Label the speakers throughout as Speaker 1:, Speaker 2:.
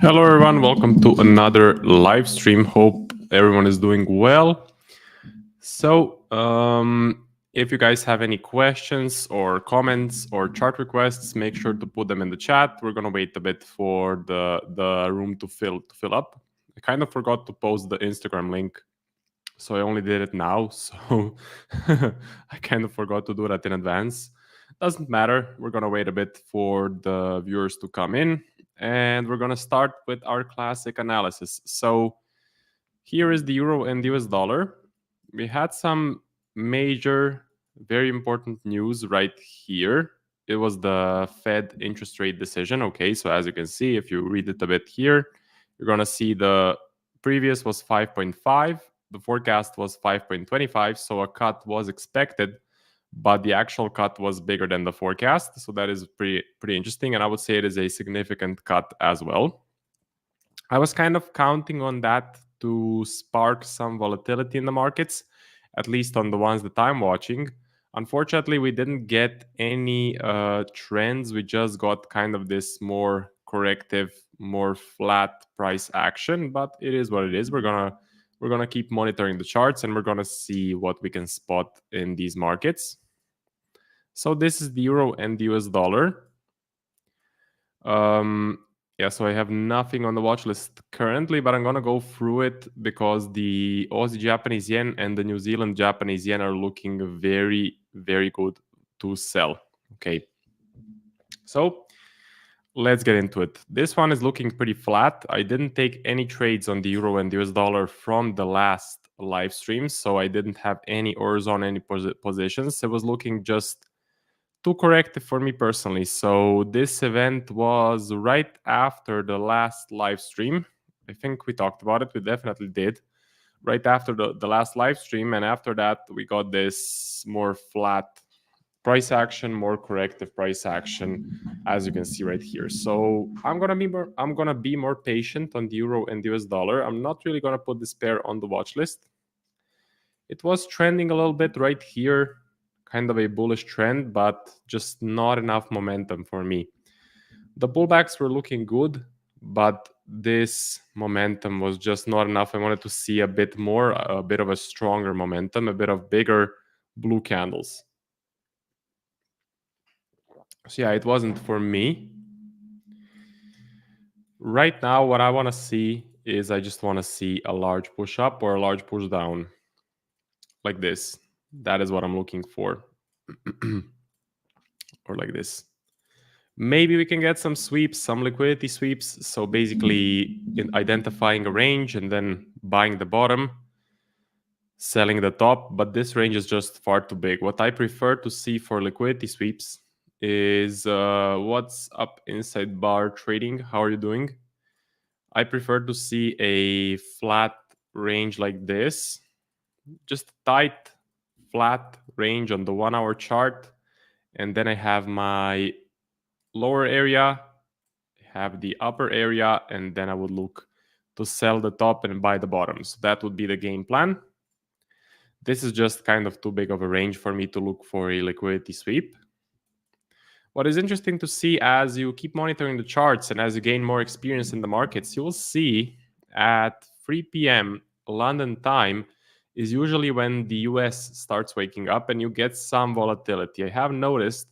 Speaker 1: Hello everyone, welcome to another live stream. Hope everyone is doing well. So, if you guys have any questions or comments or chart requests, make sure to put them in the chat. We're gonna wait a bit for the room to fill up. I kind of forgot to post the Instagram link, so I only did it now. So I kind of forgot to do that in advance. Doesn't matter. We're gonna wait a bit for the viewers to come in, and we're gonna start with our classic analysis. So here is the euro and US dollar. We had some major, very important news right here. It was the Fed interest rate decision. Okay, so as you can see, if you read it a bit here, you're gonna see the previous was 5.5, the forecast was 5.25, so a cut was expected, but the actual cut was bigger than the forecast. So that is pretty interesting, and I would say it is a significant cut as well. I was kind of counting on that to spark some volatility in the markets, at least on the ones that I'm watching. Unfortunately, we didn't get any trends. We just got kind of this more corrective, more flat price action, but it is what it is. We're gonna keep monitoring the charts, and we're gonna see what we can spot in these markets. So this is the euro and the US dollar. Yeah, so I have nothing on the watch list currently, but I'm gonna go through it because the Aussie Japanese yen and the New Zealand Japanese yen are looking very, very good to sell. Okay, so let's get into it. This one is looking pretty flat. I didn't take any trades on the euro and the US dollar from the last live stream, so I didn't have any orders on any positions. It was looking just too corrective for me personally. So this event was right after the last live stream. I think we talked about it. We definitely did. Right after the last live stream. And after that, we got this more flat price action, more corrective price action, as you can see right here. So I'm gonna be more patient on the euro and the US dollar. I'm not really gonna put this pair on the watch list. It was trending a little bit right here, kind of a bullish trend, but just not enough momentum for me. The pullbacks were looking good, but this momentum was just not enough. I wanted to see a bit more, a bit of a stronger momentum, a bit of bigger blue candles. So yeah, it wasn't for me. Right now, what I want to see is I just want to see a large push up or a large push down like this. That is what I'm looking for. Or like this. Maybe we can get some sweeps, some liquidity sweeps. So basically identifying a range and then buying the bottom, selling the top. But this range is just far too big. What I prefer to see for liquidity sweeps is what's up inside bar trading. How are you doing? I prefer to see a flat range like this. Just tight, flat range on the 1 hour chart. And then I have my lower area, have the upper area, and then I would look to sell the top and buy the bottom. So that would be the game plan. This is just kind of too big of a range for me to look for a liquidity sweep. What is interesting to see as you keep monitoring the charts and as you gain more experience in the markets, you will see at 3 p.m. London time is usually when the US starts waking up and you get some volatility. I have noticed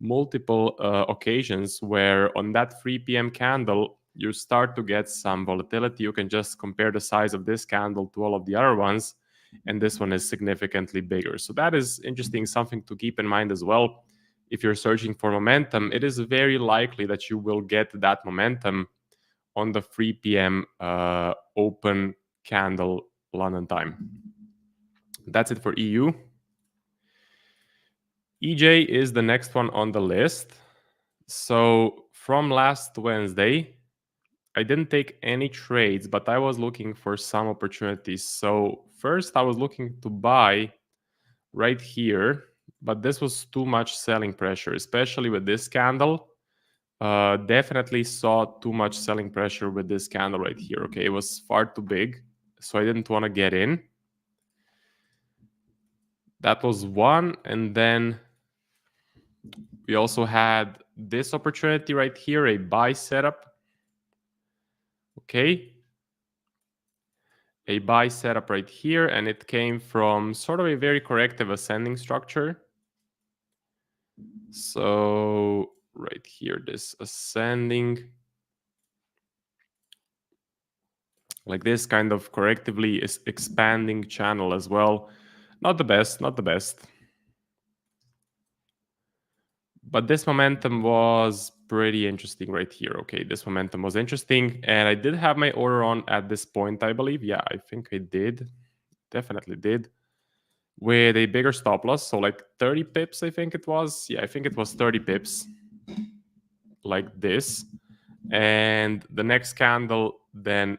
Speaker 1: multiple occasions where on that 3 p.m. candle, you start to get some volatility. You can just compare the size of this candle to all of the other ones, and this one is significantly bigger. So that is interesting, something to keep in mind as well. If you're searching for momentum, it is very likely that you will get that momentum on the 3 p.m. Open candle London time. That's it for EU. EJ is the next one on the list. So from last Wednesday, I didn't take any trades, but I was looking for some opportunities. So first I was looking to buy right here, but this was too much selling pressure, especially with this candle. Definitely saw too much selling pressure with this candle right here. Okay, it was far too big, so I didn't want to get in. That was one, and then we also had this opportunity right here, a buy setup. Okay. A buy setup right here, and it came from sort of a very corrective ascending structure. So right here, this ascending, like this kind of correctively is expanding channel as well. Not the best, not the best. But this momentum was pretty interesting right here. Okay, this momentum was interesting. And I did have my order on at this point, I believe. Yeah, I think I did. Definitely did. With a bigger stop loss. So like 30 pips, I think it was. Yeah, I think it was 30 pips. Like this. And the next candle, then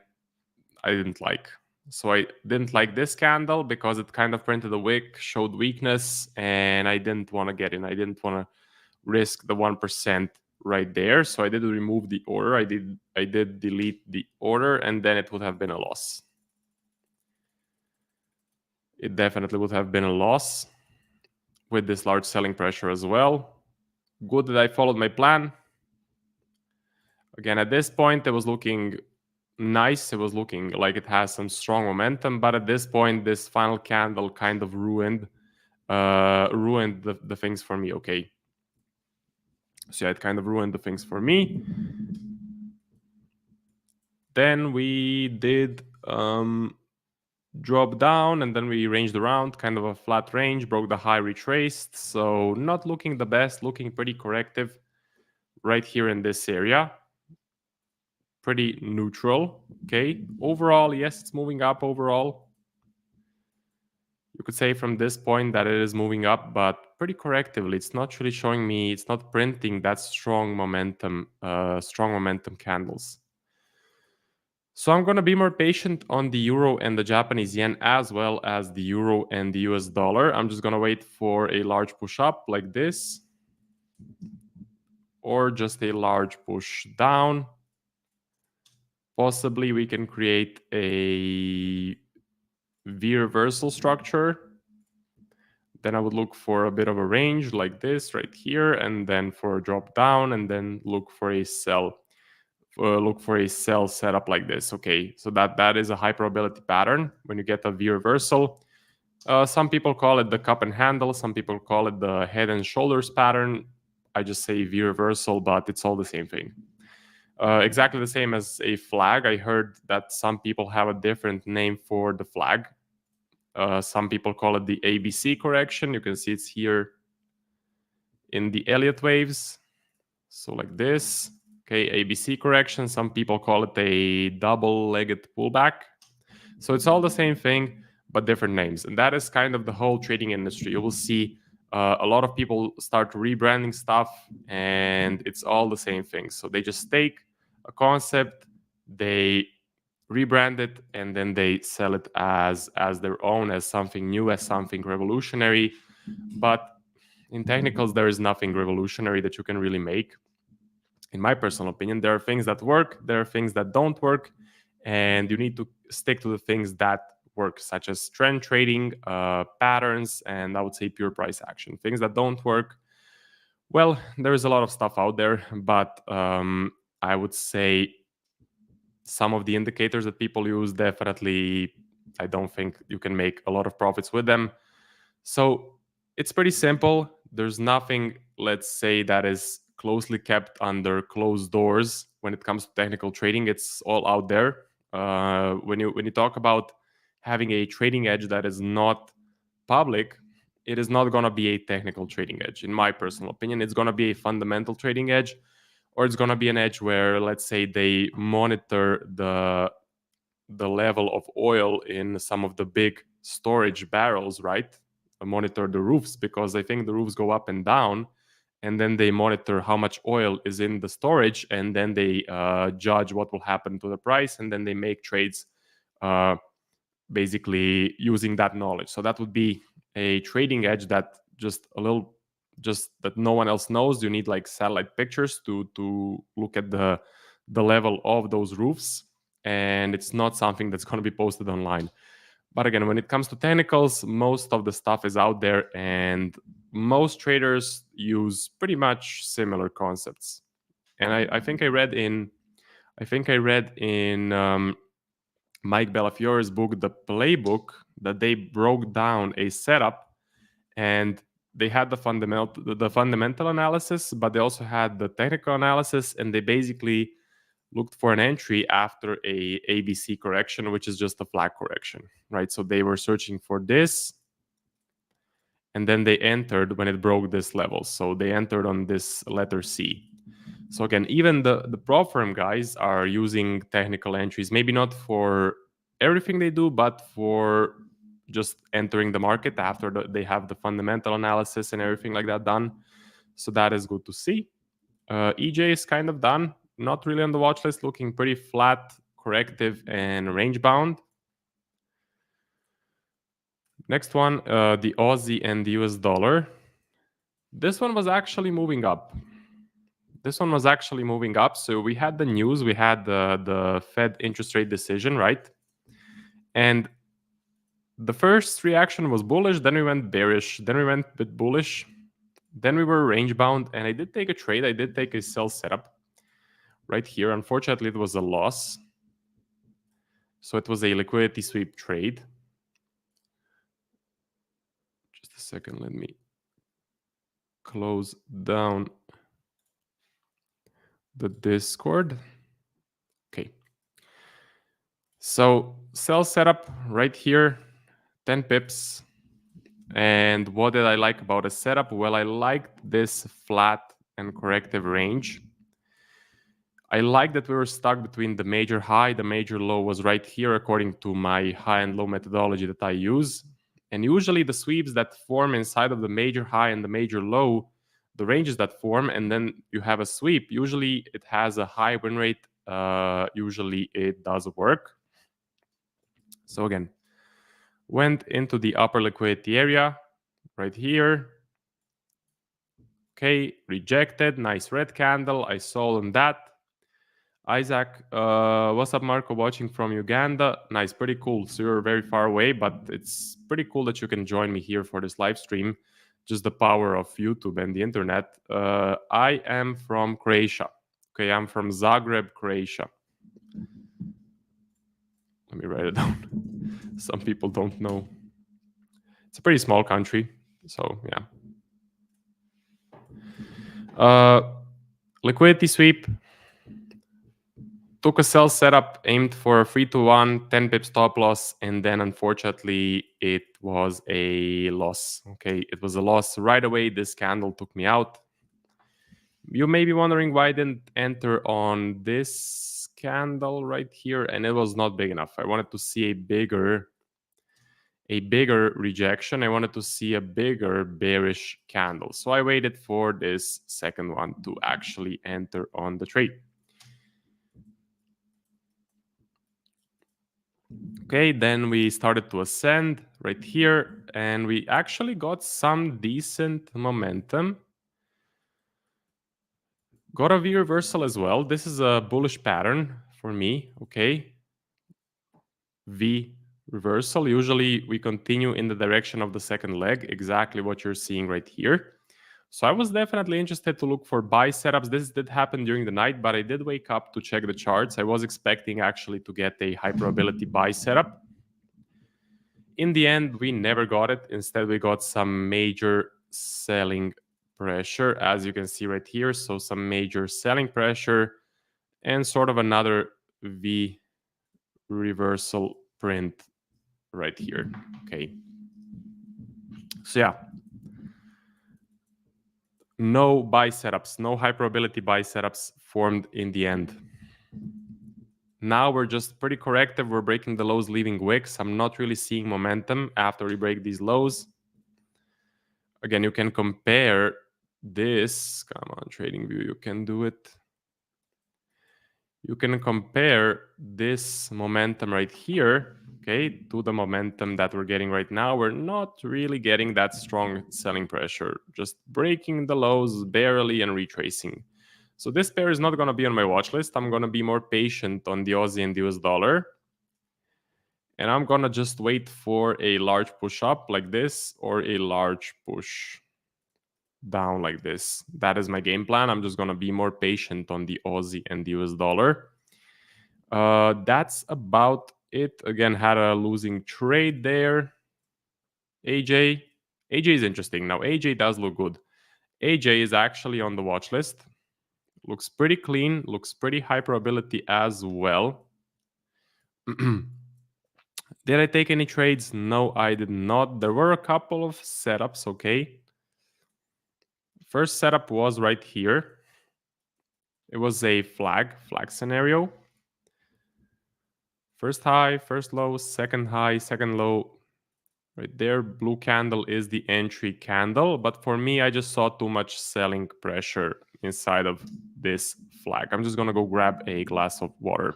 Speaker 1: I didn't like. So I didn't like this candle because it kind of printed a wick, showed weakness, and I didn't want to get in. I didn't want to risk the 1% right there. So I did remove the order. I did delete the order, and then it would have been a loss. It definitely would have been a loss with this large selling pressure as well. Good that I followed my plan. Again, at this point, it was looking nice. It was looking like it has some strong momentum, but at this point, this final candle kind of ruined the things for me. Okay, so yeah, it kind of ruined the things for me. Then we did drop down, and then we ranged around, kind of a flat range, broke the high, retraced. So not looking the best, looking pretty corrective right here in this area. Pretty neutral. Okay, overall, yes, it's moving up overall. You could say from this point that it is moving up, but pretty correctively. It's not really showing me, it's not printing that strong momentum candles. So I'm going to be more patient on the euro and the Japanese yen, as well as the euro and the US dollar. I'm just going to wait for a large push up like this, or just a large push down. Possibly we can create a V reversal structure. Then I would look for a bit of a range like this right here, and then for a drop down, and then look for a sell. Look for a sell setup like this. Okay, so that is a high probability pattern when you get a V reversal. Some people call it the cup and handle. Some people call it the head and shoulders pattern. I just say V reversal, but it's all the same thing. Exactly the same as a flag. I heard that some people have a different name for the flag. Some people call it the ABC correction. You can see it's here in the Elliott waves. So like this. Okay, ABC correction. Some people call it a double-legged pullback. So it's all the same thing, but different names. And that is kind of the whole trading industry. You will see a lot of people start rebranding stuff, and it's all the same thing. So they just take a concept, they rebrand it, and then they sell it as their own, as something new, as something revolutionary. But in technicals, there is nothing revolutionary that you can really make. In my personal opinion, there are things that work, there are things that don't work, and you need to stick to the things that work, such as trend trading, patterns, and I would say pure price action. Things that don't work, well, there is a lot of stuff out there, but I would say some of the indicators that people use, definitely, I don't think you can make a lot of profits with them. So it's pretty simple. There's nothing, let's say, that is closely kept under closed doors when it comes to technical trading. It's all out there. When you talk about having a trading edge that is not public, it is not going to be a technical trading edge. In my personal opinion, it's going to be a fundamental trading edge, or it's going to be an edge where, let's say, they monitor the level of oil in some of the big storage barrels, right? Monitor the roofs, because I think the roofs go up and down, and then they monitor how much oil is in the storage, and then they judge what will happen to the price, and then they make trades basically using that knowledge. So that would be a trading edge that just that no one else knows. You need like satellite pictures to look at the level of those roofs, and it's not something that's going to be posted online. But again, when it comes to technicals, most of the stuff is out there, and most traders use pretty much similar concepts. And I think I read in I think I read in Mike Bellafiore's book, The Playbook, that they broke down a setup and they had the fundamental analysis, but they also had the technical analysis, and they basically looked for an entry after a ABC correction, which is just a flag correction, right? So they were searching for this, and then they entered when it broke this level. So they entered on this letter C. So again, even the prop firm guys are using technical entries, maybe not for everything they do, but for just entering the market after they have the fundamental analysis and everything like that done. So that is good to see. EJ is kind of done, not really on the watch list, looking pretty flat, corrective, and range bound. Next one, the Aussie and the US dollar. This one was actually moving up. So we had the news, we had the Fed interest rate decision, right? And the first reaction was bullish, then we went bearish, then we went a bit bullish, then we were range bound, and I did take a trade. I did take a sell setup right here. Unfortunately, it was a loss. So it was a liquidity sweep trade. Just a second, let me close down the Discord. Okay. So sell setup right here, 10 pips. And what did I like about the setup? Well, I liked this flat and corrective range. I like that we were stuck between the major high, the major low was right here according to my high and low methodology that I use. And usually the sweeps that form inside of the major high and the major low, the ranges that form, and then you have a sweep, usually it has a high win rate. Usually it does work. So again, went into the upper liquidity area right here. Okay, rejected, nice red candle. I sold on that. Isaac, what's up, Marco? Watching from Uganda. Nice, pretty cool. So you're very far away, but it's pretty cool that you can join me here for this live stream. Just the power of YouTube and the internet. I am from Croatia. Okay, I'm from Zagreb, Croatia. Let me write it down. Some people don't know. It's a pretty small country, so yeah. Liquidity sweep. Took a sell setup, aimed for a 3-to-1, 10 pip stop loss, and then unfortunately it was a loss. Okay, it was a loss right away. This candle took me out. You may be wondering why I didn't enter on this candle right here, and it was not big enough. I wanted to see a bigger rejection. I wanted to see a bigger bearish candle. So I waited for this second one to actually enter on the trade. Okay, then we started to ascend right here, and we actually got some decent momentum. Got a V reversal as well. This is a bullish pattern for me, okay? V reversal. Usually we continue in the direction of the second leg, exactly what you're seeing right here. So I was definitely interested to look for buy setups. This did happen during the night, but I did wake up to check the charts. I was expecting actually to get a high probability buy setup. In the end, we never got it. Instead, we got some major selling pressure, as you can see right here. So some major selling pressure and sort of another V reversal print right here. Okay. So yeah, no buy setups, no high probability buy setups formed in the end. Now we're just pretty corrective. We're breaking the lows, leaving wicks. I'm not really seeing momentum after we break these lows. Again, you can compare this. Come on, TradingView, you can do it. You can compare this momentum right here, okay, to the momentum that we're getting right now. We're not really getting that strong selling pressure, just breaking the lows barely and retracing. So this pair is not going to be on my watch list. I'm going to be more patient on the Aussie and the US dollar. And I'm going to just wait for a large push up like this or a large push down like this. That is my game plan. I'm just going to be more patient on the Aussie and the US dollar. That's about it. Again, had a losing trade there. AJ is interesting. Now AJ does look good. AJ is actually on the watch list. Looks pretty clean, looks pretty high probability as well. Did I take any trades? No, I did not. There were a couple of setups, okay. First setup was right here. It was a flag scenario. First high, first low, second high, second low. Right there, blue candle is the entry candle. But for me, I just saw too much selling pressure inside of this flag. I'm just going to go grab a glass of water.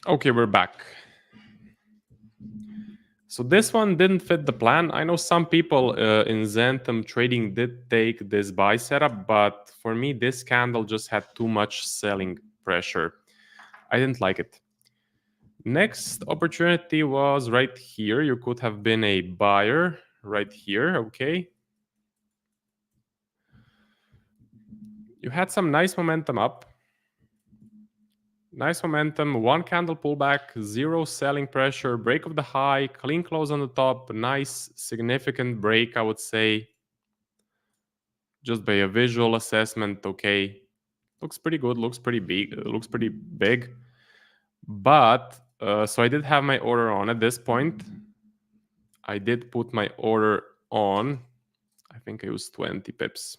Speaker 1: Okay, we're back. So this one didn't fit the plan. I know some people in Zentum trading did take this buy setup, but for me, this candle just had too much selling pressure. I didn't like it. Next opportunity was right here. You could have been a buyer right here, okay? You had some nice momentum up. Nice momentum, one candle pullback, zero selling pressure, break of the high, clean close on the top, nice significant break, I would say. Just by a visual assessment, okay. Looks pretty good, looks pretty big. But, so I did have my order on at this point. I did put my order on. I think it was 20 pips.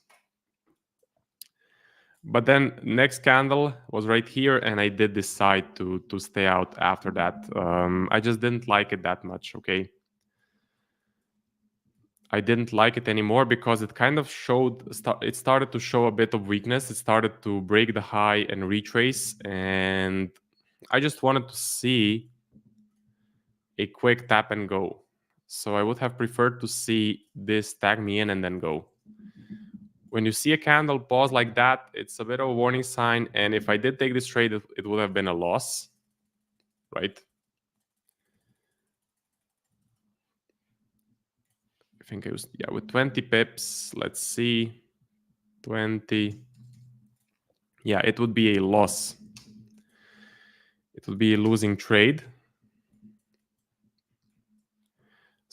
Speaker 1: But then next candle was right here, and I did decide to stay out after that. I just didn't like it that much, okay? I didn't like it anymore because it kind of it started to show a bit of weakness. It started to break the high and retrace, and I just wanted to see a quick tap and go. So I would have preferred to see this tag me in and then go. When you see a candle pause like that, it's a bit of a warning sign. And if I did take this trade, it would have been a loss, right? I think it was, yeah, with 20 pips. Let's see, 20. Yeah, it would be a loss. It would be a losing trade.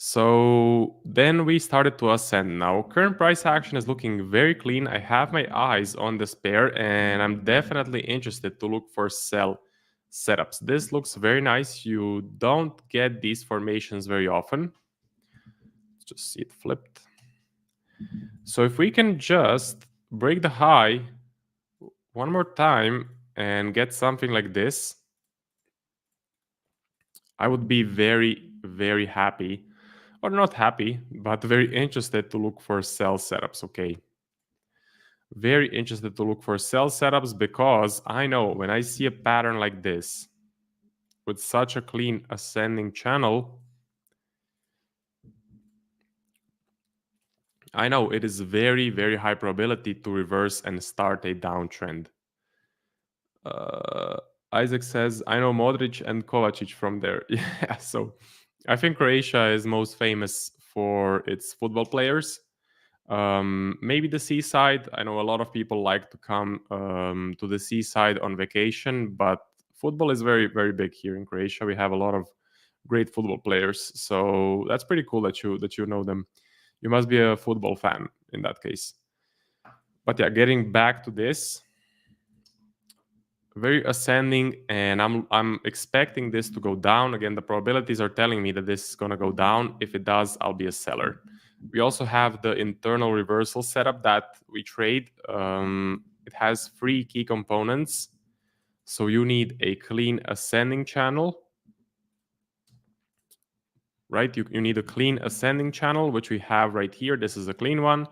Speaker 1: So then we started to ascend. Now, current price action is looking very clean. I have my eyes on this pair, and I'm definitely interested to look for sell setups. This looks very nice. You don't get these formations very often. Let's just see it flipped. So if we can just break the high one more time and get something like this, I would be very, very happy. Or not happy, but very interested to look for sell setups, okay? Very interested to look for sell setups because I know when I see a pattern like this with such a clean ascending channel, I know it is very, very high probability to reverse and start a downtrend. Isaac says, I know Modric and Kovacic from there. Yeah, so I think Croatia is most famous for its football players. Maybe the seaside. I know a lot of people like to come to the seaside on vacation, but football is very, very big here in Croatia. We have a lot of great football players, so that's pretty cool that you know them. You must be a football fan in that case. But yeah, getting back to this, very ascending, and I'm expecting this to go down. Again, the probabilities are telling me that this is going to go down. If it does, I'll be a seller. We also have the internal reversal setup that we trade. It has 3 key components. So you need a clean ascending channel, right? You need a clean ascending channel, which we have right here. This is a clean one.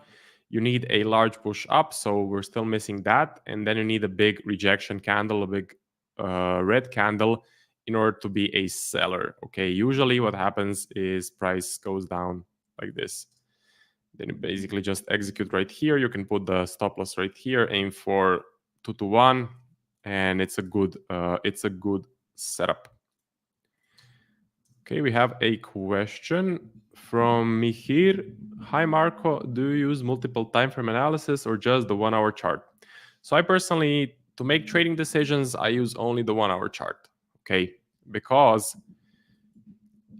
Speaker 1: You need a large push up, so we're still missing that. And then you need a big rejection candle, a big red candle in order to be a seller. Okay, usually what happens is price goes down like this. Then you basically just execute right here. You can put the stop loss right here, aim for 2 to 1, and it's a good setup. Okay, we have a question from Mihir. Hi Marco, do you use multiple time frame analysis or just the 1 hour chart? So I personally, to make trading decisions, I use only the 1 hour chart. Okay, because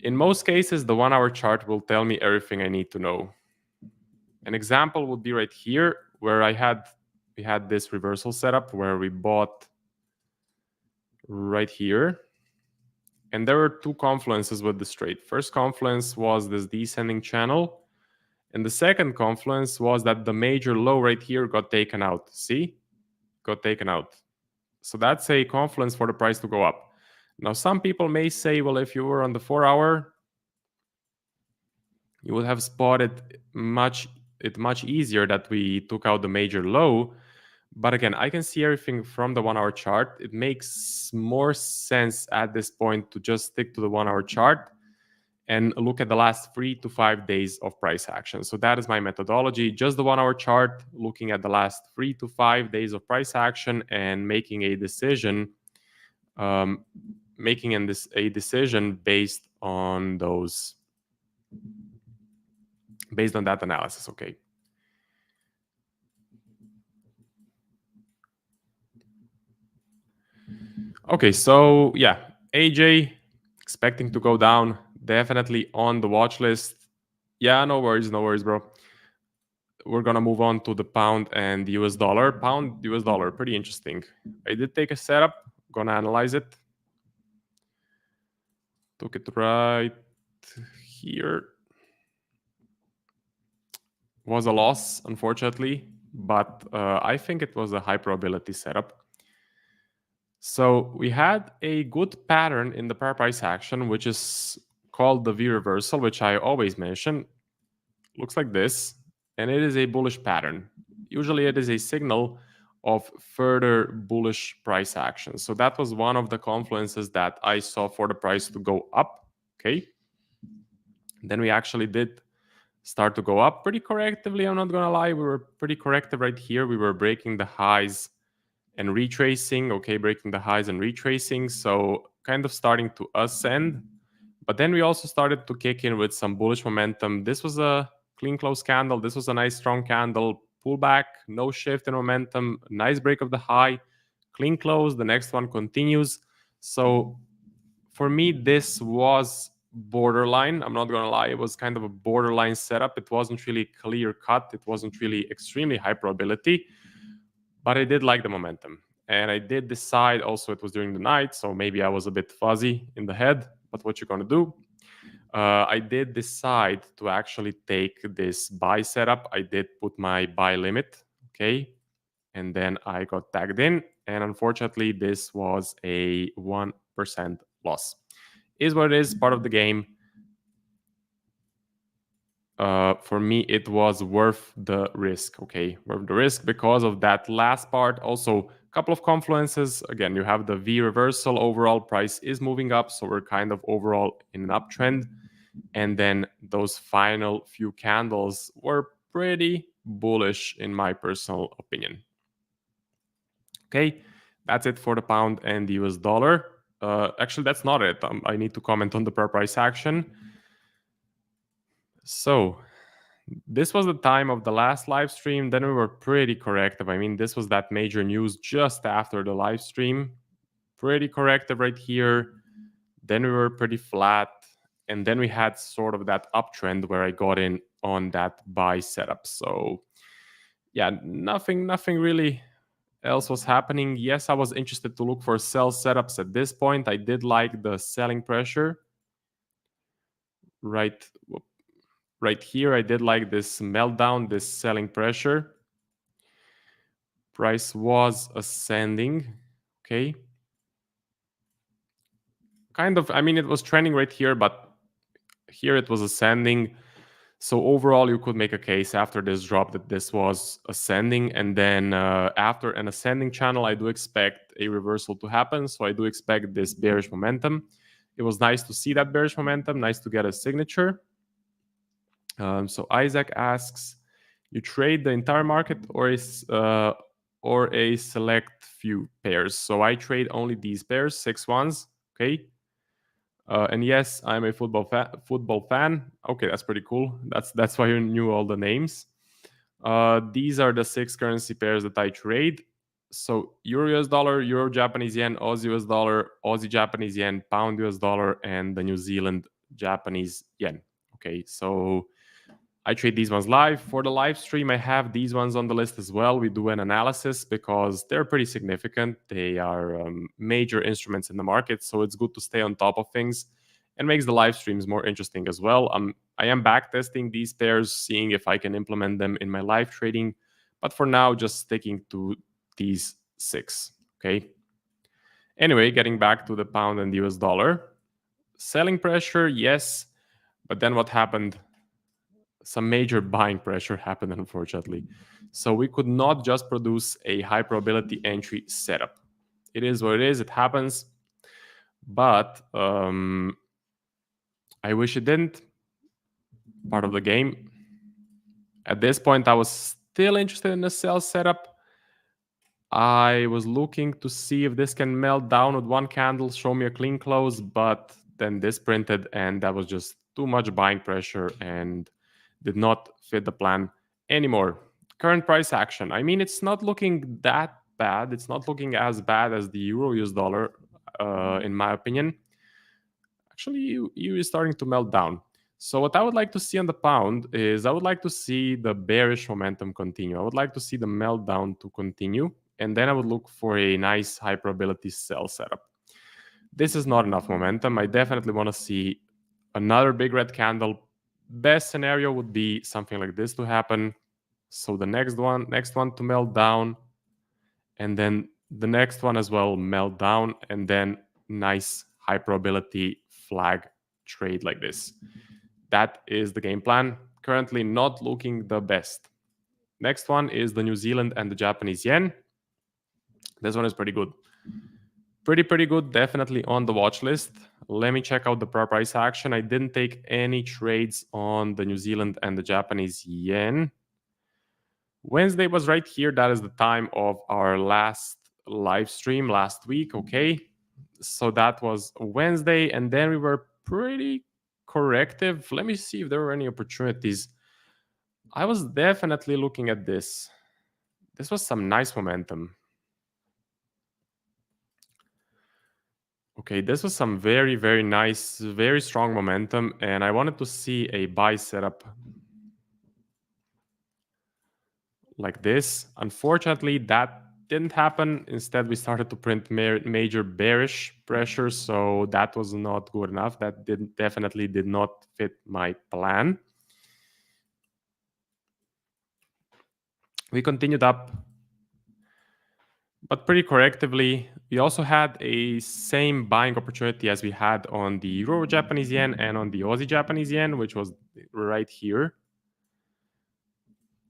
Speaker 1: in most cases, the 1 hour chart will tell me everything I need to know. An example would be right here, where we had this reversal setup where we bought right here. And there were two confluences with this trade. First confluence was this descending channel. And the second confluence was that the major low right here got taken out. See? Got taken out. So that's a confluence for the price to go up. Now, some people may say, well, if you were on the 4 hour, you would have spotted much easier that we took out the major low. But again, I can see everything from the 1 hour chart. It makes more sense at this point to just stick to the 1 hour chart and look at the last 3 to 5 days of price action. So that is my methodology. Just the 1 hour chart, looking at the last 3 to 5 days of price action and making a decision, a decision based on that analysis. Okay. Okay, so yeah, AJ expecting to go down, definitely on the watch list. Yeah, no worries, bro. We're gonna move on to the pound and the US dollar. Pound, US dollar, pretty interesting. I did take a setup, gonna analyze it. Took it right here. Was a loss, unfortunately, but I think it was a high probability setup. So we had a good pattern in the pair price action, which is called the V reversal, which I always mention. Looks like this, and it is a bullish pattern. Usually it is a signal of further bullish price action. So that was one of the confluences that I saw for the price to go up. Okay. Then we actually did start to go up pretty correctively. I'm not gonna lie, we were pretty corrective right here. We were breaking the highs and retracing. Okay, breaking the highs and retracing. So kind of starting to ascend. But then we also started to kick in with some bullish momentum. This was a clean close candle. This was a nice strong candle. Pullback, no shift in momentum. Nice break of the high. Clean close. The next one continues. So for me, this was borderline. I'm not gonna lie, it was kind of a borderline setup. It wasn't really clear cut. It wasn't really extremely high probability, but I did like the momentum. And I did decide also it was during the night, so maybe I was a bit fuzzy in the head, but what you're gonna do? I did decide to actually take this buy setup. I did put my buy limit, okay? And then I got tagged in, and unfortunately, this was a 1% loss. Is what it is, part of the game. For me, it was worth the risk, okay? Worth the risk because of that last part. Also, a couple of confluences. Again, you have the V reversal. Overall price is moving up, so we're kind of overall in an uptrend. And then those final few candles were pretty bullish in my personal opinion. Okay, that's it for the pound and the US dollar. Actually, that's not it. I need to comment on the per price action. So this was the time of the last live stream. Then we were pretty corrective. I mean, this was that major news just after the live stream. Pretty corrective right here. Then we were pretty flat. And then we had sort of that uptrend where I got in on that buy setup. So yeah, nothing really else was happening. Yes, I was interested to look for sell setups at this point. I did like the selling pressure right here. I did like this meltdown, this selling pressure. Price was ascending. Okay. Kind of, I mean, it was trending right here, but here it was ascending. So overall, you could make a case after this drop that this was ascending. And then after an ascending channel, I do expect a reversal to happen. So I do expect this bearish momentum. It was nice to see that bearish momentum, nice to get a signature. So Isaac asks, you trade the entire market or or a select few pairs. So I trade only these pairs, 6 ones, okay? And yes, I'm a football fan. Okay, that's pretty cool. That's why you knew all the names. These are the 6 currency pairs that I trade. So Euro US dollar, Euro Japanese yen, Aussie US dollar, Aussie Japanese yen, Pound US dollar, and the New Zealand Japanese yen. Okay, so I trade these ones live. For the live stream, I have these ones on the list as well. We do an analysis because they're pretty significant. They are major instruments in the market, so it's good to stay on top of things and makes the live streams more interesting as well. I am back testing these pairs, seeing if I can implement them in my live trading, but for now, just sticking to these 6. Okay. Anyway, getting back to the pound and US dollar. Selling pressure, yes, but then what happened? Some major buying pressure happened, unfortunately. So we could not just produce a high probability entry setup. It is what it is, it happens. But I wish it didn't. Part of the game. At this point, I was still interested in the sell setup. I was looking to see if this can melt down with one candle, show me a clean close, but then this printed and that was just too much buying pressure and did not fit the plan anymore. Current price action. I mean, it's not looking that bad. It's not looking as bad as the Euro US dollar, in my opinion. Actually, EU is starting to melt down. So what I would like to see on the pound is I would like to see the bearish momentum continue. I would like to see the meltdown to continue. And then I would look for a nice high probability sell setup. This is not enough momentum. I definitely want to see another big red candle. Best scenario would be something like this to happen. So the next one to melt down. And then the next one as well melt down. And then nice high probability flag trade like this. That is the game plan. Currently not looking the best. Next one is the New Zealand and the Japanese yen. This one is pretty good. Pretty good, definitely on the watch list. Let me check out the price action. I didn't take any trades on the New Zealand and the Japanese yen. Wednesday was right here. That is the time of our last live stream last week. Okay. So that was Wednesday. And then we were pretty corrective. Let me see if there were any opportunities. I was definitely looking at this. This was some nice momentum. Okay, this was some very, very nice, very strong momentum. And I wanted to see a buy setup like this. Unfortunately, that didn't happen. Instead, we started to print major bearish pressure. So that was not good enough. That definitely did not fit my plan. We continued up, but pretty correctively. We also had a same buying opportunity as we had on the Euro Japanese yen and on the Aussie Japanese yen, which was right here.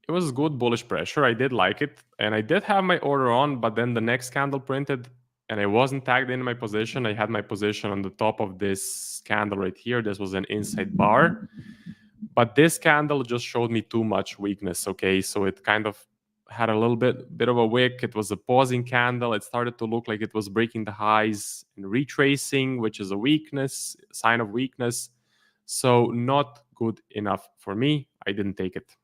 Speaker 1: It was good bullish pressure. I did like it. And I did have my order on, but then the next candle printed and I wasn't tagged in my position. I had my position on the top of this candle right here. This was an inside bar. But this candle just showed me too much weakness. Okay, so it kind of had a little bit of a wick. It was a pausing candle. It started to look like it was breaking the highs and retracing, which is a weakness, sign of weakness. So not good enough for me. I didn't take it.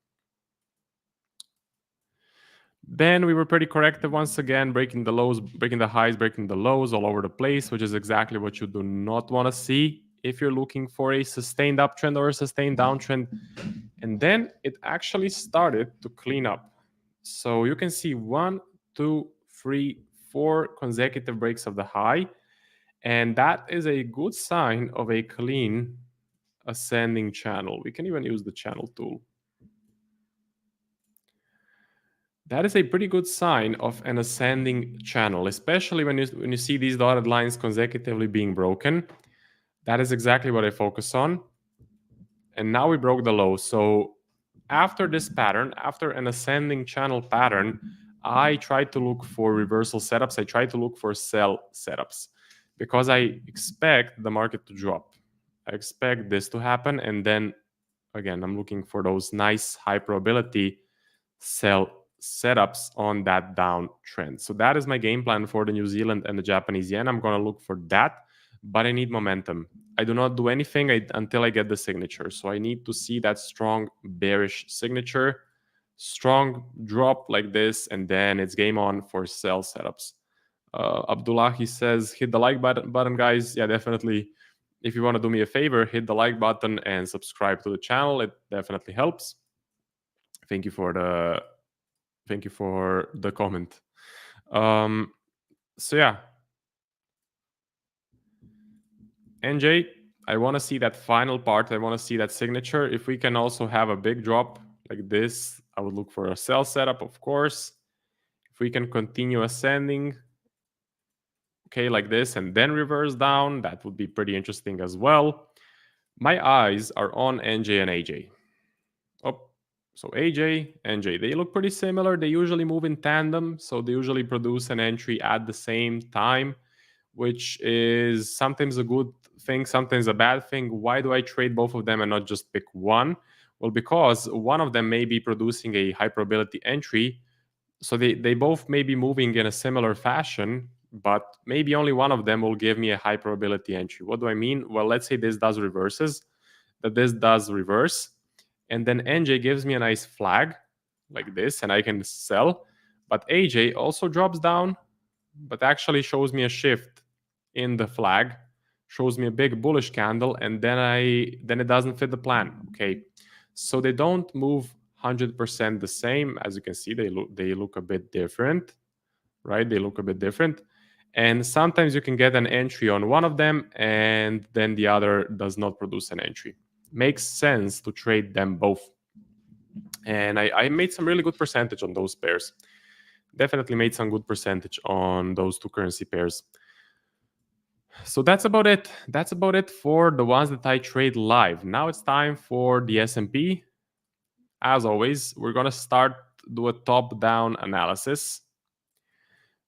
Speaker 1: Then we were pretty corrective once again, breaking the lows, breaking the highs, breaking the lows all over the place, which is exactly what you do not want to see if you're looking for a sustained uptrend or a sustained downtrend. And then it actually started to clean up. So you can see 1, 2, 3, 4 consecutive breaks of the high. And that is a good sign of a clean ascending channel. We can even use the channel tool. That is a pretty good sign of an ascending channel, especially when you see these dotted lines consecutively being broken. That is exactly what I focus on. And now we broke the low. So after this pattern, after an ascending channel pattern, I try to look for reversal setups. I try to look for sell setups because I expect the market to drop. I expect this to happen. And then again, I'm looking for those nice high probability sell setups on that downtrend. So that is my game plan for the New Zealand and the Japanese yen. I'm going to look for that, but I need momentum. I do not do anything until I get the signature. So I need to see that strong bearish signature, strong drop like this, and then it's game on for sell setups. Abdullahi says, hit the like button, guys. Yeah, definitely. If you want to do me a favor, hit the like button and subscribe to the channel. It definitely helps. Thank you for the comment. So yeah, NJ, I want to see that final part. I want to see that signature. If we can also have a big drop like this, I would look for a sell setup, of course. If we can continue ascending, okay, like this, and then reverse down, that would be pretty interesting as well. My eyes are on NJ and AJ. Oh, so AJ, NJ, they look pretty similar. They usually move in tandem, so they usually produce an entry at the same time, which is sometimes a good thing, sometimes a bad thing. Why do I trade both of them and not just pick one? Well, because one of them may be producing a high probability entry, so they both may be moving in a similar fashion, but maybe only one of them will give me a high probability entry. What do I mean? Well, let's say this does reverses, that this does reverse, and then NJ gives me a nice flag like this, and I can sell. But AJ also drops down, but actually shows me a shift in the flag, shows me a big bullish candle, and then it doesn't fit the plan. Okay, so they don't move 100% the same. As you can see, they look a bit different, right? They look a bit different. And sometimes you can get an entry on one of them and then the other does not produce an entry. Makes sense to trade them both. And I made some really good percentage on those pairs. Definitely made some good percentage on those two currency pairs. So that's about it. That's about it for the ones that I trade live. Now it's time for the S&P. As always, we're going to do a top-down analysis.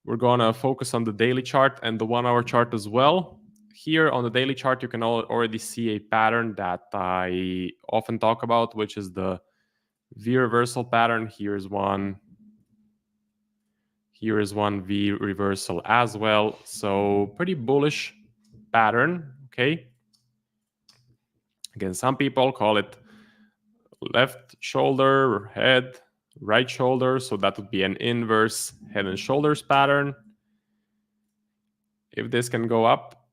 Speaker 1: We're going to focus on the daily chart and the 1 hour chart as well. Here on the daily chart, you can already see a pattern that I often talk about, which is the V reversal pattern. Here's one. Here is one V reversal as well. So pretty bullish pattern, okay? Again, some people call it left shoulder, head, right shoulder. So that would be an inverse head and shoulders pattern. If this can go up,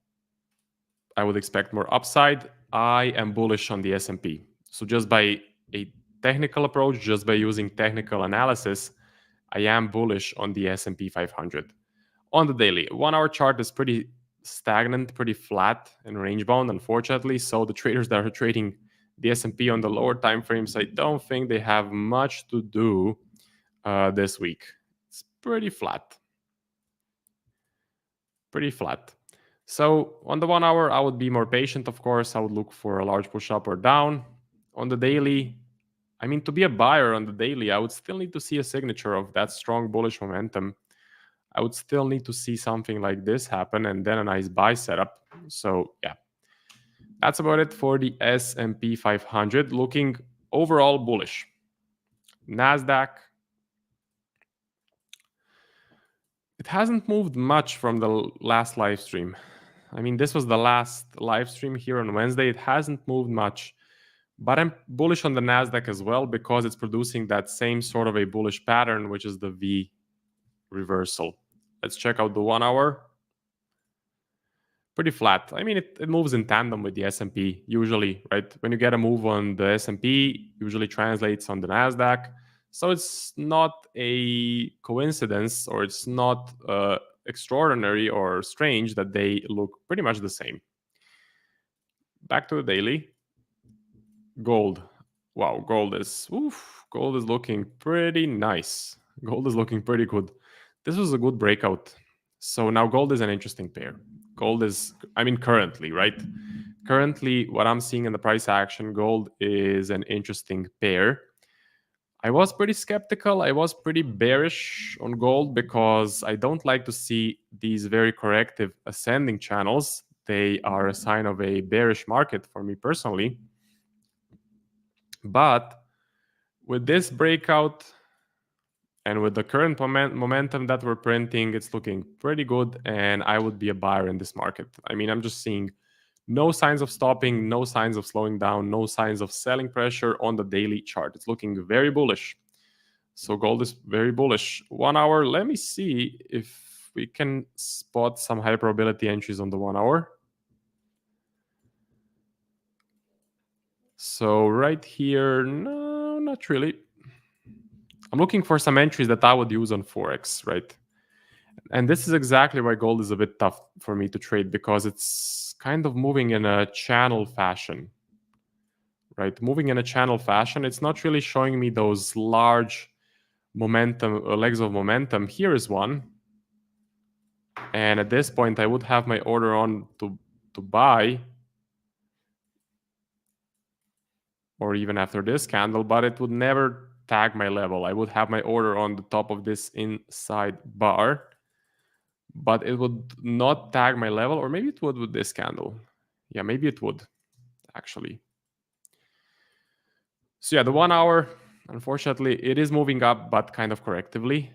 Speaker 1: I would expect more upside. I am bullish on the S&P. So just by a technical approach, just by using technical analysis, I am bullish on the S&P 500. On the daily, 1 hour chart is pretty stagnant, pretty flat and range bound, unfortunately. So the traders that are trading the S&P on the lower time frames, I don't think they have much to do this week. It's pretty flat. Pretty flat. So on the 1 hour, I would be more patient, of course. I would look for a large push up or down. On the daily, I mean, to be a buyer on the daily, I would still need to see a signature of that strong bullish momentum. I would still need to see something like this happen and then a nice buy setup. So yeah, that's about it for the S&P 500. Looking overall bullish. NASDAQ, it hasn't moved much from the last live stream. I mean, this was the last live stream here on Wednesday. It hasn't moved much, but I'm bullish on the NASDAQ as well because it's producing that same sort of a bullish pattern, which is the V reversal. Let's check out the 1 hour. Pretty flat. I mean, it moves in tandem with the S&P usually, right? When you get a move on the S&P, usually translates on the NASDAQ. So it's not a coincidence or it's not extraordinary or strange that they look pretty much the same. Back to the daily. Gold. Wow, gold is looking pretty nice. Gold is looking pretty good. This was a good breakout. So now gold is an interesting pair. Gold is, I mean, currently, right? Currently, what I'm seeing in the price action, gold is an interesting pair. I was pretty skeptical. I was pretty bearish on gold because I don't like to see these very corrective ascending channels. They are a sign of a bearish market for me personally. But with this breakout, And with the current momentum that we're printing, it's looking pretty good, and I would be a buyer in this market. I mean, I'm just seeing no signs of stopping, no signs of slowing down, no signs of selling pressure on the daily chart. It's looking very bullish. So gold is very bullish. 1 hour, let me see if we can spot some high probability entries on the 1 hour. So right here, no, not really. I'm looking for some entries that I would use on Forex, right? And this is exactly why gold is a bit tough for me to trade, because it's kind of moving in a channel fashion, right? Moving in a channel fashion, it's not really showing me those large momentum, legs of momentum. Here is one. And at this point, I would have my order on to buy, or even after this candle, but it would never tag my level. I would have my order on the top of this inside bar, but it would not tag my level, or maybe it would with this candle. Yeah, maybe it would, actually. So yeah, the 1 hour, unfortunately, it is moving up, but kind of correctively.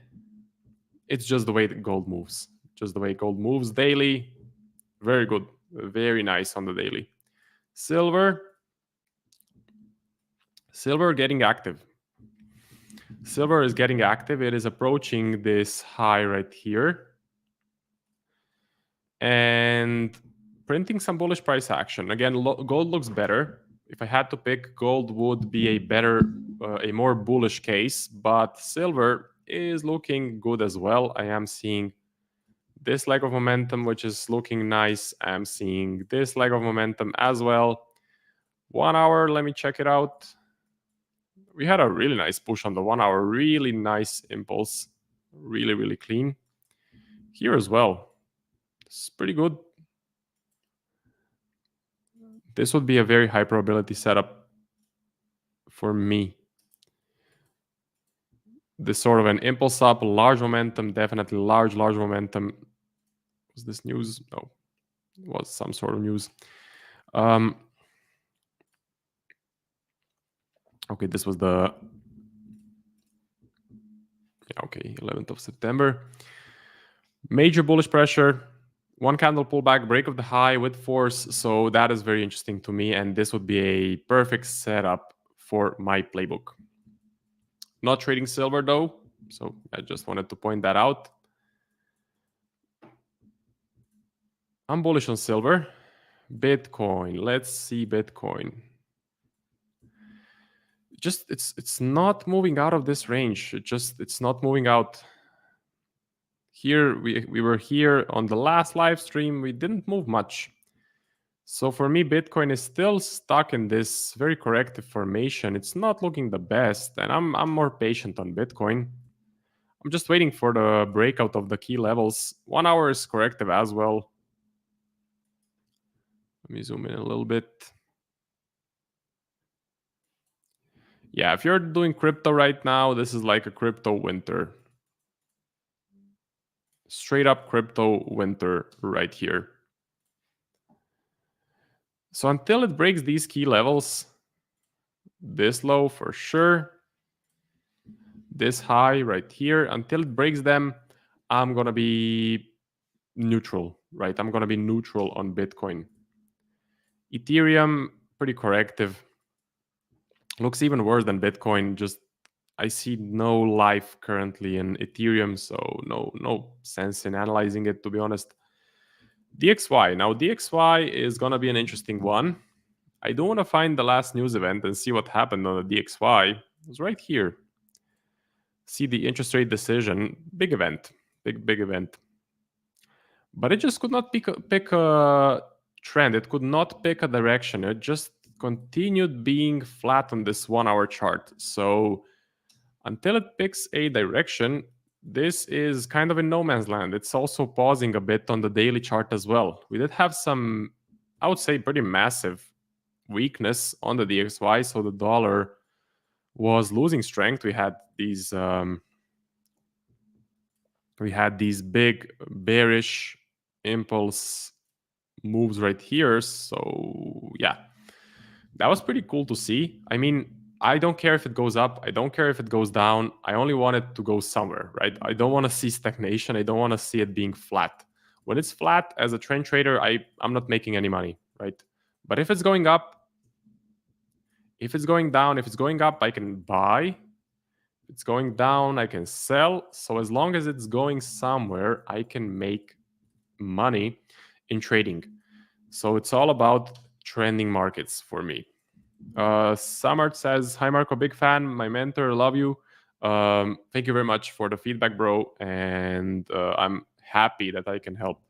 Speaker 1: It's just the way that gold moves. Just the way gold moves daily. Very good. Very nice on the daily. Silver getting active. Silver is getting active. It is approaching this high right here. And printing some bullish price action. Again, gold looks better. If I had to pick, gold would be a better, a more bullish case, but silver is looking good as well. I am seeing this leg of momentum, which is looking nice. I'm seeing this leg of momentum as well. 1 hour, let me check it out. We had a really nice push on the 1 hour, really nice impulse, really, really clean. Here as well, it's pretty good. This would be a very high probability setup for me. This sort of an impulse up, large momentum, definitely large momentum. Was this news? No, it was some sort of news. Okay, this was the 11th of September. Major bullish pressure, one candle pullback, break of the high with force. So that is very interesting to me, and this would be a perfect setup for my playbook. Not trading silver though, so I just wanted to point that out. I'm bullish on silver. Bitcoin, let's see Bitcoin. Just it's not moving out of this range. It's not moving out. Here we were here on the last live stream. We didn't move much. So for me, Bitcoin is still stuck in this very corrective formation. It's not looking the best, and I'm more patient on Bitcoin. I'm just waiting for the breakout of the key levels. 1 hour is corrective as well. Let me zoom in a little bit. Yeah, if you're doing crypto right now, this is like a crypto winter. Straight up crypto winter right here. So until it breaks these key levels, this low for sure, this high right here, until it breaks them, I'm going to be neutral, right? I'm going to be neutral on Bitcoin. Ethereum, pretty corrective. Looks even worse than Bitcoin. Just I see no life currently in Ethereum, so no sense in analyzing it, to be honest. DXY. Now, DXY is going to be an interesting one. I do want to find the last news event and see what happened on the DXY. It was right here. See the interest rate decision. Big event. Big event. But it just could not pick a trend. It could not pick a direction. It just continued being flat on this 1 hour chart. So until it picks a direction, this is kind of in no man's land. It's also pausing a bit on the daily chart as well. We did have some, I would say, pretty massive weakness on the DXY. So the dollar was losing strength. We had these big bearish impulse moves right here. So yeah, that was pretty cool to see. I mean, I don't care if it goes up. I don't care if it goes down. I only want it to go somewhere, right? I don't want to see stagnation. I don't want to see it being flat. When it's flat, as a trend trader, I'm not making any money, right? But if it's going up, if it's going down, if it's going up, I can buy. If it's going down, I can sell. So as long as it's going somewhere, I can make money in trading. So it's all about trending markets for me. Samart says, "Hi Marco, big fan. My mentor, love you. Thank you very much for the feedback, bro. And I'm happy that I can help.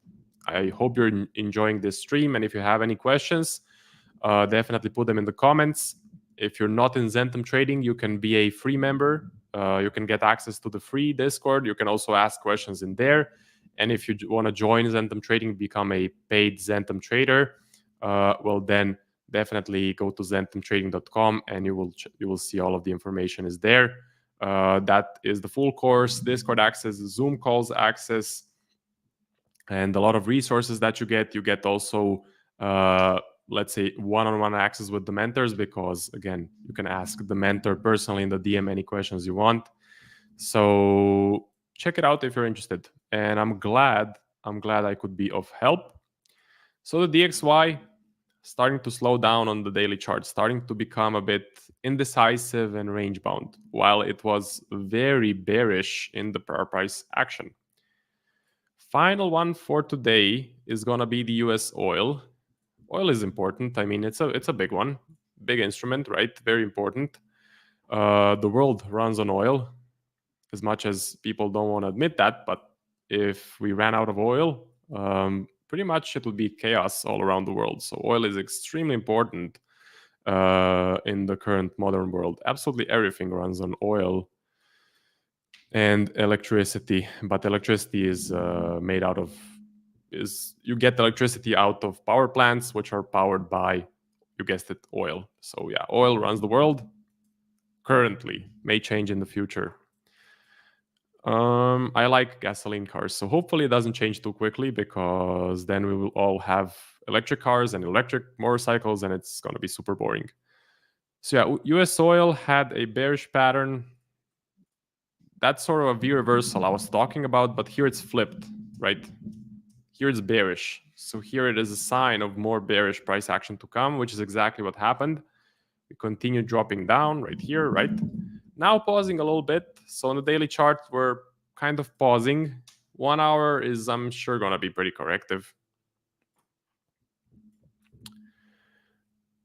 Speaker 1: I hope you're enjoying this stream. And if you have any questions, definitely put them in the comments. If you're not in Zentum Trading, you can be a free member. You can get access to the free Discord. You can also ask questions in there. And if you want to join Zentum Trading, become a paid Zentum trader, well, then definitely go to zentumtrading.com and you will see all of the information is there. That is the full course, Discord access, Zoom calls access, and a lot of resources that you get. You get also, let's say, one-on-one access with the mentors, because again, you can ask the mentor personally in the DM any questions you want. So check it out if you're interested. And I'm glad I could be of help. So the DXY starting to slow down on the daily chart, starting to become a bit indecisive and range bound, while it was very bearish in the price action. Final one for today is going to be the US oil. Oil is important. I mean, it's a big one, big instrument, right? Very important. The world runs on oil, as much as people don't want to admit that. But if we ran out of oil, pretty much it would be chaos all around the world. So oil is extremely important in the current modern world. Absolutely everything runs on oil and electricity, but electricity is made out of you get electricity out of power plants, which are powered by, you guessed it, oil. So yeah, oil runs the world currently, may change in the future. I like gasoline cars, so hopefully it doesn't change too quickly, because then we will all have electric cars and electric motorcycles, and it's going to be super boring. So yeah, US oil had a bearish pattern. That's sort of a V reversal I was talking about, but here it's flipped, right? Here it's bearish. So here it is a sign of more bearish price action to come, which is exactly what happened. We continue dropping down right here, right? Now pausing a little bit. So on the daily chart, we're kind of pausing. 1 hour is, I'm sure, going to be pretty corrective.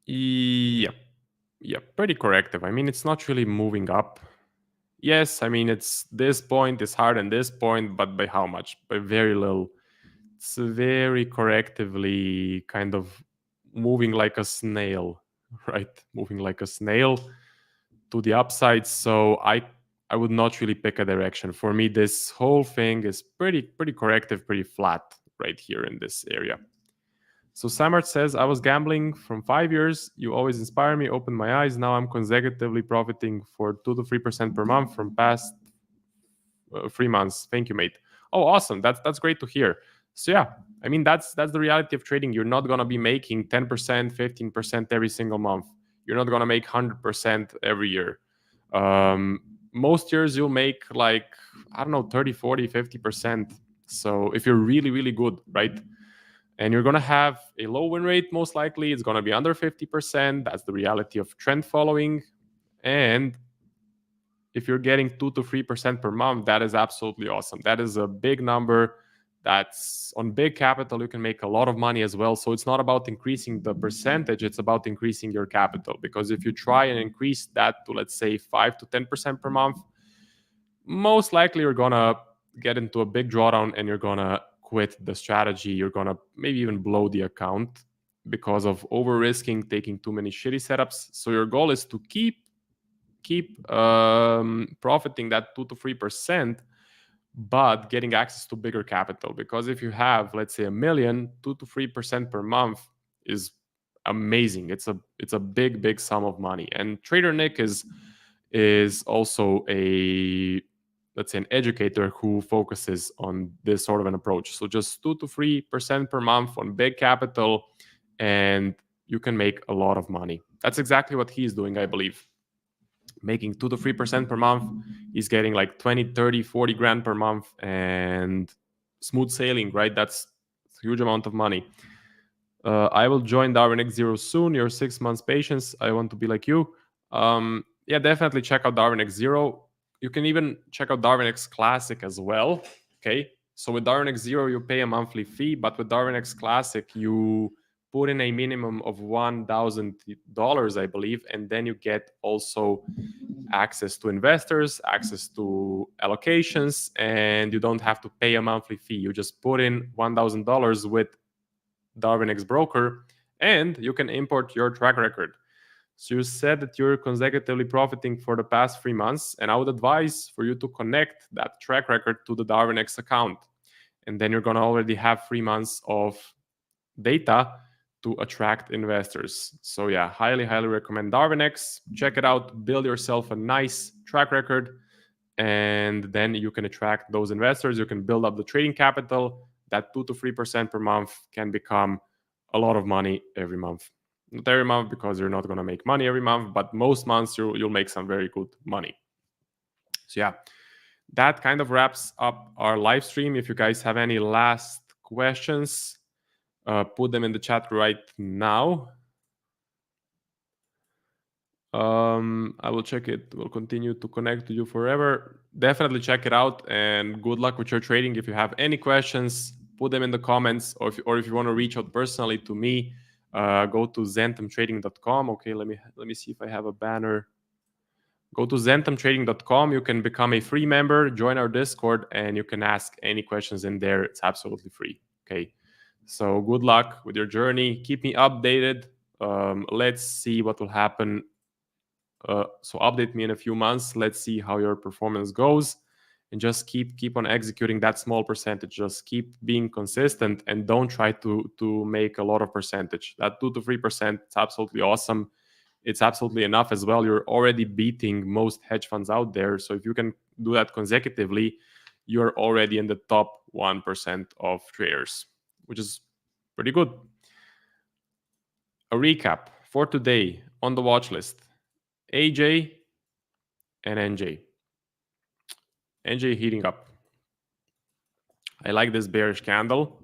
Speaker 1: Yeah, pretty corrective. I mean, it's not really moving up. Yes, I mean, it's this point is higher than this point, but by how much? By very little. It's very correctively kind of moving like a snail, right? Moving like a snail to the upside. So I would not really pick a direction. For me, this whole thing is pretty corrective, pretty flat right here in this area. So Samart says, I was gambling from 5 years. You always inspire me, open my eyes. Now I'm consecutively profiting for 2 to 3% per month from past 3 months. Thank you, mate. Oh, awesome. That's great to hear. So yeah, I mean, that's the reality of trading. You're not going to be making 10%, 15% every single month. You're not going to make 100% every year. Most years you'll make like, I don't know, 30, 40, 50%. So if you're really, really good, right? And you're going to have a low win rate, most likely. It's going to be under 50%. That's the reality of trend following. And if you're getting 2 to 3% per month, that is absolutely awesome. That is a big number. That's on big capital. You can make a lot of money as well. So it's not about increasing the percentage. It's about increasing your capital. Because if you try and increase that to, let's say, 5 to 10% per month, most likely you're going to get into a big drawdown and you're going to quit the strategy. You're going to maybe even blow the account because of over risking, taking too many shitty setups. So your goal is to keep profiting that 2 to 3%, but getting access to bigger capital. Because if you have, let's say, $1 million, 2 to 3% per month is amazing. It's a big sum of money. And Trader Nick is also let's say, an educator who focuses on this sort of an approach. So just 2 to 3% per month on big capital, and you can make a lot of money. That's exactly what he's doing, I believe. making 2 to 3% per month. He's getting like 20, 30, 40 grand per month, and smooth sailing, right? That's a huge amount of money. I will join Darwin X Zero soon. Your 6 months patience. I want to be like you. Yeah, definitely check out Darwin X Zero. You can even check out Darwin X Classic as well. Okay. So with Darwin X Zero, you pay a monthly fee, but with Darwin X Classic, you put in a minimum of $1,000, I believe, and then you get also access to investors, access to allocations, and you don't have to pay a monthly fee. You just put in $1,000 with Darwin X Broker, and you can import your track record. So you said that you're consecutively profiting for the past 3 months, and I would advise for you to connect that track record to the Darwin X account. And then you're going to already have 3 months of data to attract investors. So yeah, highly recommend Darwin X. Check it out, build yourself a nice track record, and then you can attract those investors. You can build up the trading capital. That 2 to 3% per month can become a lot of money every month. Not every month, because you're not going to make money every month, but most months you'll make some very good money. So yeah, that kind of wraps up our live stream. If you guys have any last questions, put them in the chat right now. I will check it. We'll continue to connect to you forever. Definitely check it out, and good luck with your trading. If you have any questions, put them in the comments, or if you want to reach out personally to me, go to zentumtrading.com. Okay, let me see if I have a banner. Go to zentumtrading.com. You can become a free member, join our Discord, and you can ask any questions in there. It's absolutely free. Okay, so good luck with your journey. Keep me updated. Let's see what will happen. So update me in a few months. Let's see how your performance goes, and just keep on executing that small percentage. Just keep being consistent, and don't try to make a lot of percentage. That 2 to 3%, it's absolutely awesome. It's absolutely enough as well. You're already beating most hedge funds out there. So if you can do that consecutively, you're already in the top 1% of traders, which is pretty good. A recap for today on the watch list: AJ and NJ. NJ heating up. I like this bearish candle.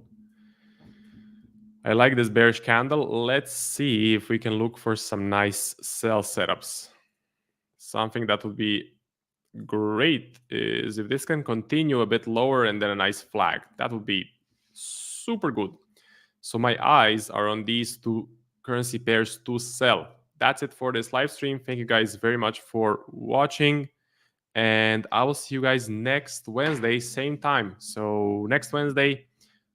Speaker 1: Let's see if we can look for some nice sell setups. Something that would be great is if this can continue a bit lower and then a nice flag. That would be super good. So my eyes are on these two currency pairs to sell. That's it for this live stream. Thank you guys very much for watching, and I will see you guys next Wednesday, same time. So next Wednesday,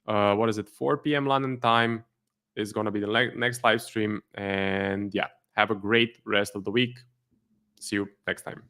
Speaker 1: 4 p.m. London time is going to be the next live stream. And yeah, have a great rest of the week. See you next time.